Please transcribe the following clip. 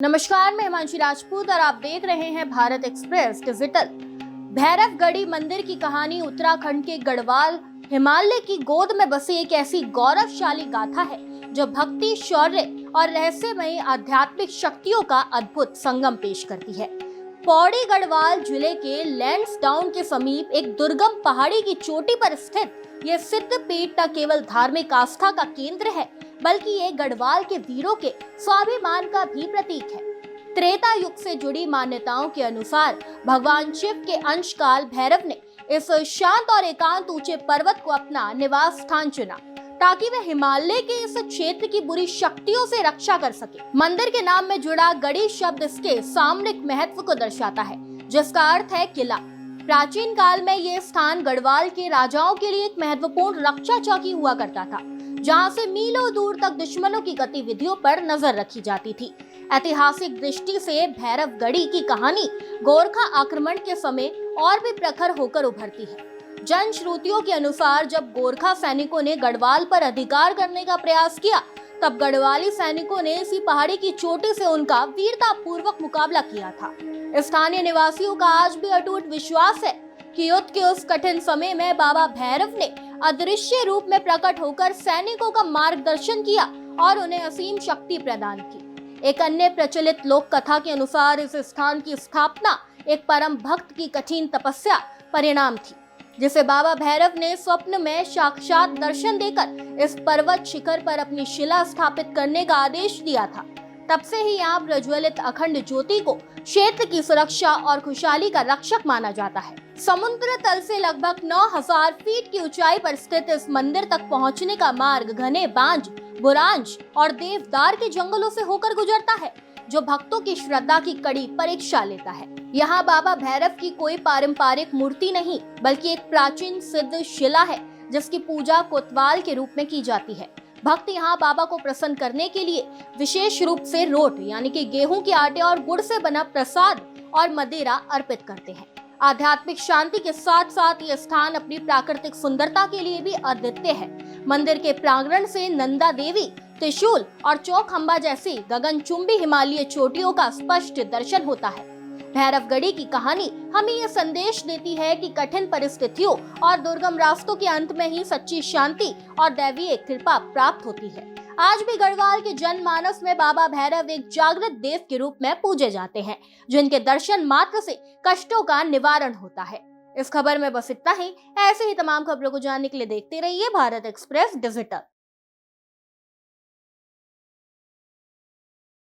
नमस्कार, मैं हिमांशी राजपूत और आप देख रहे हैं भारत एक्सप्रेस डिजिटल। भैरवगढ़ी मंदिर की कहानी उत्तराखंड के गढ़वाल हिमालय की गोद में बसी एक ऐसी गौरवशाली गाथा है जो भक्ति, शौर्य और रहस्यमयी आध्यात्मिक शक्तियों का अद्भुत संगम पेश करती है। पौड़ी गढ़वाल जिले के लैंसडाउन के समीप एक दुर्गम पहाड़ी की चोटी पर स्थित यह सिद्ध पीठ न केवल धार्मिक आस्था का केंद्र है, बल्कि ये गढ़वाल के वीरों के स्वाभिमान का भी प्रतीक है। त्रेता युग से जुड़ी मान्यताओं के अनुसार भगवान शिव के अंशकाल भैरव ने इस शांत और एकांत ऊंचे पर्वत को अपना निवास स्थान चुना ताकि वह हिमालय के इस क्षेत्र की बुरी शक्तियों से रक्षा कर सके। मंदिर के नाम में जुड़ा गढ़ी शब्द इसके सामरिक महत्व को दर्शाता है, जिसका अर्थ है किला। प्राचीन काल में ये स्थान गढ़वाल के राजाओं के लिए एक महत्वपूर्ण रक्षा चौकी हुआ करता था, जहां से मीलों दूर तक दुश्मनों की गतिविधियों पर नजर रखी जाती थी। ऐतिहासिक दृष्टि से भैरवगढ़ी की कहानी गोरखा आक्रमण के समय और भी प्रखर होकर उभरती है। जनश्रुतियों के अनुसार जब गोरखा सैनिकों ने गढ़वाल पर अधिकार करने का प्रयास किया, तब गढ़वाली सैनिकों ने इसी पहाड़ी की चोटी से उनका वीरतापूर्वक मुकाबला किया था। स्थानीय निवासियों का आज भी अटूट विश्वास है कि युद्ध के उस कठिन समय में बाबा भैरव ने अदृश्य रूप में प्रकट होकर सैनिकों का मार्गदर्शन किया और उन्हें असीम शक्ति प्रदान की। एक अन्य प्रचलित लोक कथा के अनुसार इस स्थान की स्थापना एक परम भक्त की कठिन तपस्या परिणाम थी, जिसे बाबा भैरव ने स्वप्न में साक्षात दर्शन देकर इस पर्वत शिखर पर अपनी शिला स्थापित करने का आदेश दिया था। तब से ही यहाँ प्रज्वलित अखंड ज्योति को क्षेत्र की सुरक्षा और खुशहाली का रक्षक माना जाता है। समुद्र तल से लगभग 9000 फीट की ऊंचाई पर स्थित इस मंदिर तक पहुँचने का मार्ग घने बांज, बुरांश और देवदार के जंगलों से होकर गुजरता है, जो भक्तों की श्रद्धा की कड़ी परीक्षा लेता है। यहाँ बाबा भैरव की कोई पारंपरिक मूर्ति नहीं, बल्कि एक प्राचीन सिद्ध शिला है, जिसकी पूजा कोतवाल के रूप में की जाती है। भक्त यहाँ बाबा को प्रसन्न करने के लिए विशेष रूप से रोट यानी कि गेहूं के आटे और गुड़ से बना प्रसाद और मदिरा अर्पित करते हैं। आध्यात्मिक शांति के साथ साथ ये स्थान अपनी प्राकृतिक सुंदरता के लिए भी अद्वितीय है। मंदिर के प्रांगण से नंदा देवी, त्रिशूल और चौखंबा जैसी गगनचुंबी हिमालय चोटियों का स्पष्ट दर्शन होता है। भैरवगढ़ी की कहानी हमें यह संदेश देती है कि कठिन परिस्थितियों और दुर्गम रास्तों के अंत में ही सच्ची शांति और दैवीय कृपा प्राप्त होती है। आज भी गढ़वाल के जनमानस में बाबा भैरव एक जागृत देव के रूप में पूजे जाते हैं, जिनके दर्शन मात्र से कष्टों का निवारण होता है। इस खबर में बस इतना ही। ऐसे ही तमाम खबरों को जानने के लिए देखते रहिए भारत एक्सप्रेस डिजिटल।